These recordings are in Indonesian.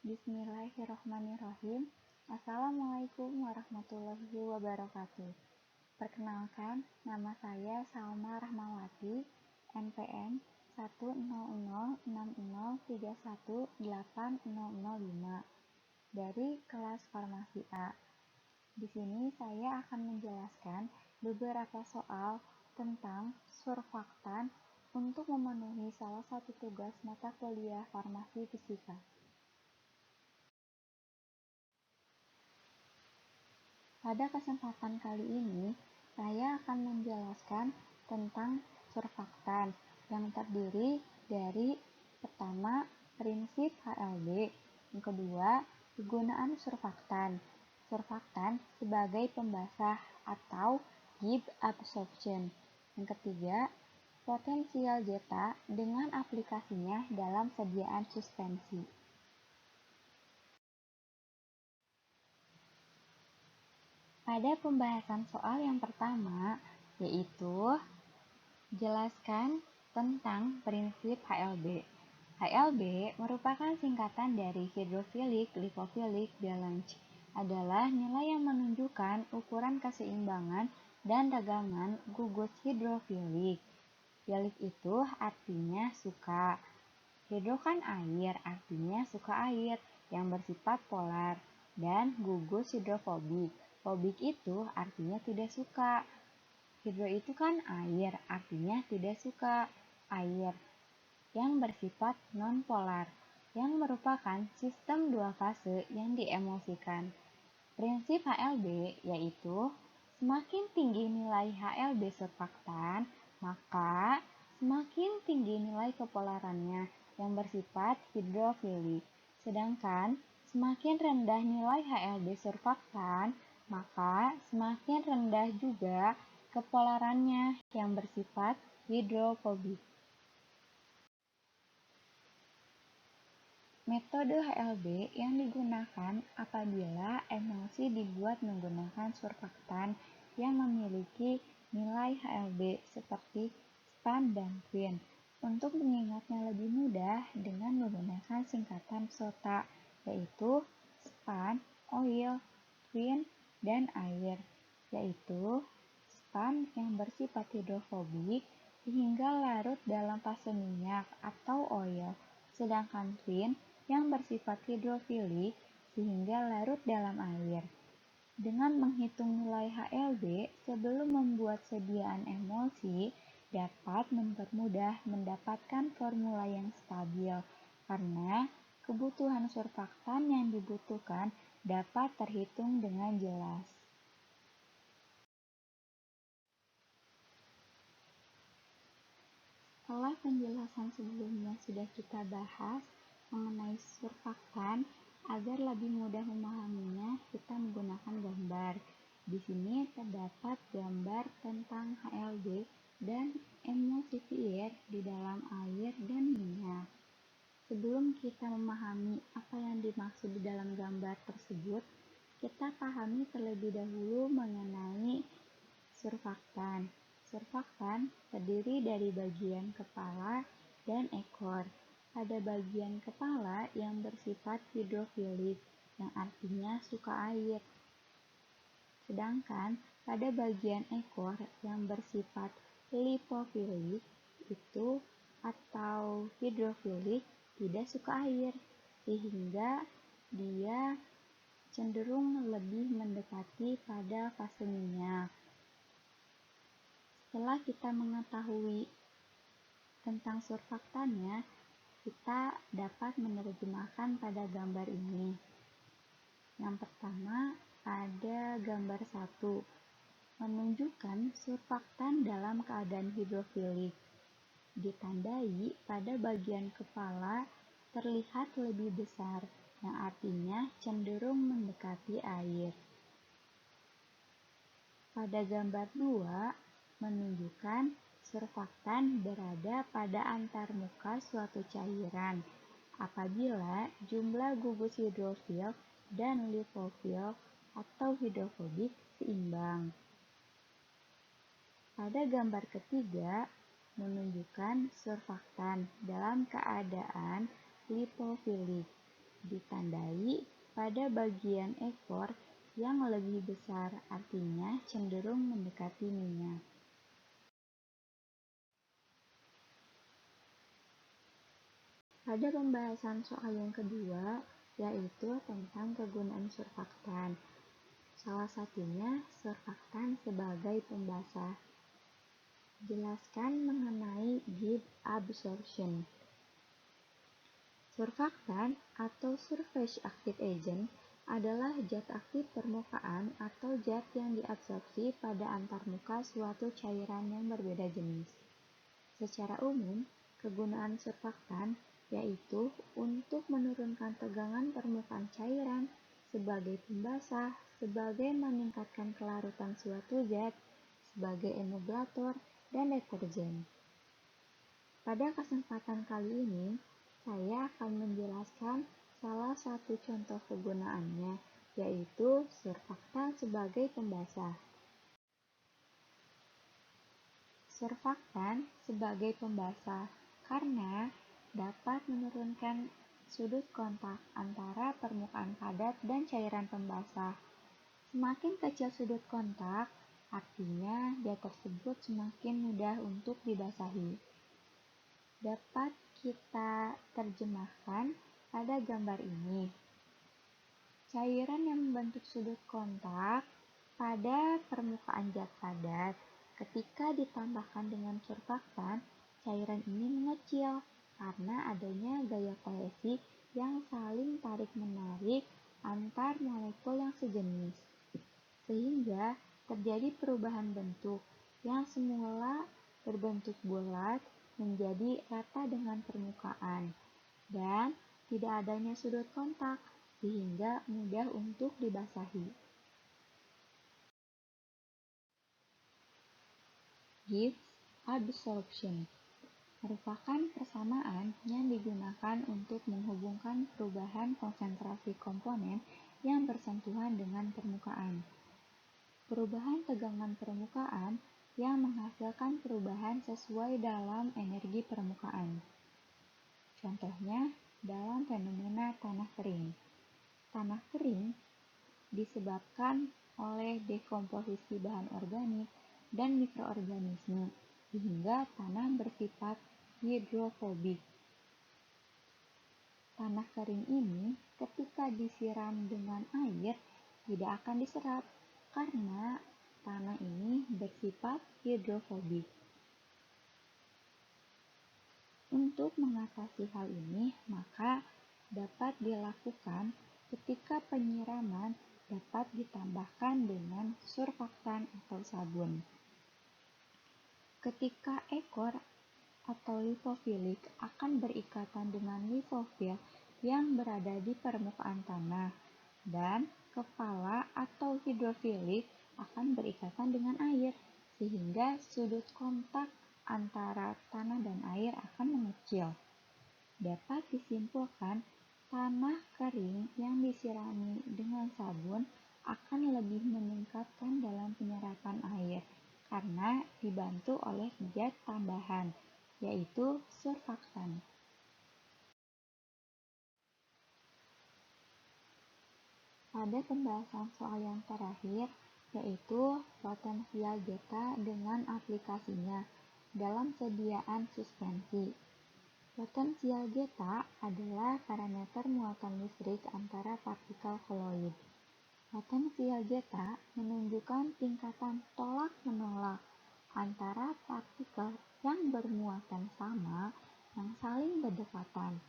Bismillahirrahmanirrahim. Assalamualaikum warahmatullahi wabarakatuh. Perkenalkan, nama saya Salma Rahmawati, NPM 1006060318005 dari kelas Farmasi A. Di sini saya akan menjelaskan beberapa soal tentang surfaktan untuk memenuhi salah satu tugas mata kuliah Farmasi Fisika. Pada kesempatan kali ini, saya akan menjelaskan tentang surfaktan yang terdiri dari pertama, prinsip HLB, yang kedua, kegunaan surfaktan. Surfaktan sebagai pembasah atau Gibbs absorption. Yang ketiga, potensial zeta dengan aplikasinya dalam sediaan suspensi. Pada pembahasan soal yang pertama, yaitu jelaskan tentang prinsip HLB. HLB merupakan singkatan dari hydrophilic lipophilic balance, adalah nilai yang menunjukkan ukuran keseimbangan dan ragaman gugus hidrofilik. Filik itu artinya suka. Hidro kan air, artinya suka air yang bersifat polar, dan gugus hidrofobik. Fobik itu artinya tidak suka. Hidro itu kan air, artinya tidak suka air yang bersifat non-polar, yang merupakan sistem dua fase yang diemulsikan. Prinsip HLB yaitu semakin tinggi nilai HLB surfaktan, maka semakin tinggi nilai kepolarannya yang bersifat hidrofilik. Sedangkan semakin rendah nilai HLB surfaktan, maka semakin rendah juga kepolarannya yang bersifat hidrofobik. Metode HLB yang digunakan apabila emulsi dibuat menggunakan surfaktan yang memiliki nilai HLB seperti SPAN dan Queen. Untuk mengingatnya lebih mudah dengan menggunakan singkatan SOTA, yaitu SPAN, oil, Queen, dan air, yaitu SPAN yang bersifat hidrofobik sehingga larut dalam fase minyak atau oil, sedangkan Queen yang bersifat hidrofilik sehingga larut dalam air. Dengan menghitung nilai HLB sebelum membuat sediaan emulsi dapat mempermudah mendapatkan formula yang stabil karena kebutuhan surfaktan yang dibutuhkan dapat terhitung dengan jelas. Setelah penjelasan sebelumnya sudah kita bahas mengenai surfaktan, agar lebih mudah memahaminya, kita menggunakan gambar. Di sini terdapat gambar tentang HLB dan emulsifier di dalam air dan minyak. Sebelum kita memahami apa yang dimaksud di dalam gambar tersebut, kita pahami terlebih dahulu mengenai surfaktan. Surfaktan terdiri dari bagian kepala dan ekor. Pada bagian kepala yang bersifat hidrofilik, yang artinya suka air. Sedangkan pada bagian ekor yang bersifat lipofilik itu atau hidrofilik tidak suka air, sehingga dia cenderung lebih mendekati pada fase minyak. Setelah kita mengetahui tentang surfaktannya, kita dapat menerjemahkan pada gambar ini. Yang pertama, ada gambar 1, menunjukkan surfaktan dalam keadaan hidrofilik. Ditandai pada bagian kepala terlihat lebih besar, yang artinya cenderung mendekati air. Pada gambar 2, menunjukkan surfaktan berada pada antarmuka suatu cairan apabila jumlah gugus hidrofil dan lipofil atau hidrofobik seimbang. Pada gambar ketiga, menunjukkan surfaktan dalam keadaan lipofilik. ditandai pada bagian ekor yang lebih besar, artinya cenderung mendekati minyak. Pada pembahasan soal yang kedua, yaitu tentang kegunaan surfaktan. Salah satunya surfaktan sebagai pembasah. Jelaskan mengenai Gibbs absorption. Surfaktan atau surface active agent adalah zat aktif permukaan atau zat yang diabsorpsi pada antarmuka suatu cairan yang berbeda jenis. Secara umum, kegunaan surfaktan yaitu untuk menurunkan tegangan permukaan cairan sebagai pembasah, sebagai meningkatkan kelarutan suatu zat, sebagai emulgator, dan deterjen. Pada kesempatan kali ini, saya akan menjelaskan salah satu contoh kegunaannya, yaitu surfaktan sebagai pembasah. Surfaktan sebagai pembasah karena dapat menurunkan sudut kontak antara permukaan padat dan cairan pembasah. Semakin kecil sudut kontak, artinya zat tersebut semakin mudah untuk dibasahi. Dapat kita terjemahkan pada gambar ini. Cairan yang membentuk sudut kontak pada permukaan zat padat, ketika ditambahkan dengan surfaktan, cairan ini mengecil karena adanya gaya kohesi yang saling tarik-menarik antar molekul yang sejenis, sehingga terjadi perubahan bentuk yang semula berbentuk bulat menjadi rata dengan permukaan dan tidak adanya sudut kontak sehingga mudah untuk dibasahi. Gibbs absorption merupakan persamaan yang digunakan untuk menghubungkan perubahan konsentrasi komponen yang bersentuhan dengan permukaan. Perubahan tegangan permukaan yang menghasilkan perubahan sesuai dalam energi permukaan. Contohnya, dalam fenomena tanah kering. Tanah kering disebabkan oleh dekomposisi bahan organik dan mikroorganisme, sehingga tanah bersifat hidrofobik. Tanah kering ini ketika disiram dengan air tidak akan diserap karena tanah ini bersifat hidrofobik. Untuk mengatasi hal ini, maka dapat dilakukan ketika penyiraman dapat ditambahkan dengan surfaktan atau sabun. Ketika ekor atau lipofilik akan berikatan dengan lipofil yang berada di permukaan tanah, dan kepala atau hidrofilik akan berikatan dengan air, sehingga sudut kontak antara tanah dan air akan mengecil. Dapat disimpulkan, tanah kering yang disirami dengan sabun akan lebih meningkatkan dalam penyerapan air karena dibantu oleh zat tambahan, yaitu surfaktan. Pada pembahasan soal yang terakhir, yaitu potensial zeta dengan aplikasinya dalam sediaan suspensi. Potensial zeta adalah parameter muatan listrik antara partikel koloid. Potensial zeta menunjukkan tingkatan tolak-menolak antara partikel yang bermuatan sama yang saling berdekatan.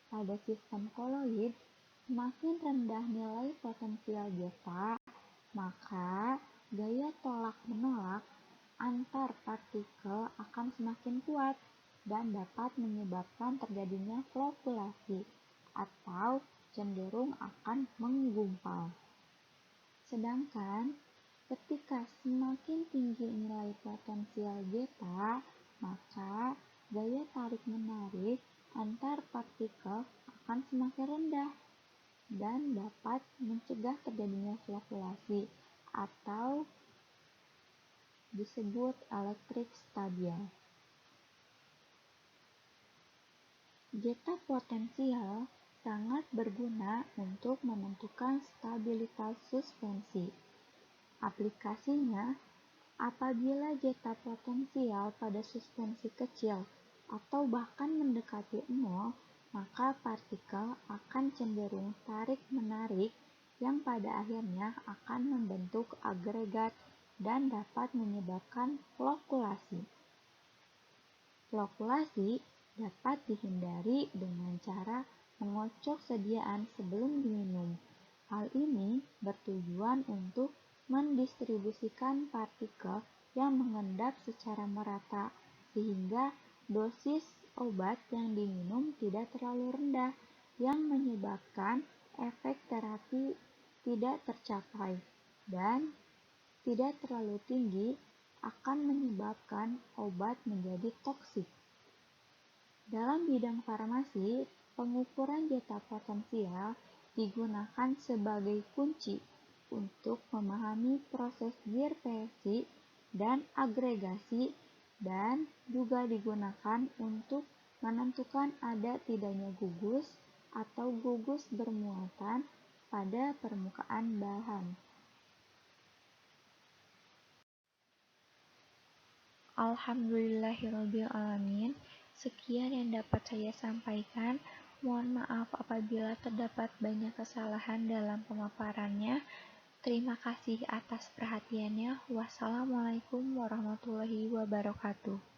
Pada sistem koloid, semakin rendah nilai potensial zeta, maka gaya tolak-menolak antar partikel akan semakin kuat dan dapat menyebabkan terjadinya flokkulasi atau cenderung akan menggumpal. Sedangkan ketika semakin tinggi nilai potensial zeta, maka gaya tarik-menarik antar partikel akan semakin rendah dan dapat mencegah terjadinya flokkulasi atau disebut electric stability. Zeta potensial sangat berguna untuk menentukan stabilitas suspensi. Aplikasinya, apabila zeta potensial pada suspensi kecil atau bahkan mendekati nol, maka partikel akan cenderung tarik-menarik yang pada akhirnya akan membentuk agregat dan dapat menyebabkan flokulasi. Flokulasi dapat dihindari dengan cara mengocok sediaan sebelum diminum. Hal ini bertujuan untuk mendistribusikan partikel yang mengendap secara merata sehingga dosis obat yang diminum tidak terlalu rendah yang menyebabkan efek terapi tidak tercapai dan tidak terlalu tinggi akan menyebabkan obat menjadi toksik. Dalam bidang farmasi, pengukuran zeta potensial digunakan sebagai kunci untuk memahami proses dispersi dan agregasi dan juga digunakan untuk menentukan ada tidaknya gugus atau gugus bermuatan pada permukaan bahan. Alhamdulillahirrabbilalamin. Sekian yang dapat saya sampaikan. Mohon maaf apabila terdapat banyak kesalahan dalam pemaparannya. Terima kasih atas perhatiannya. Wassalamualaikum warahmatullahi wabarakatuh.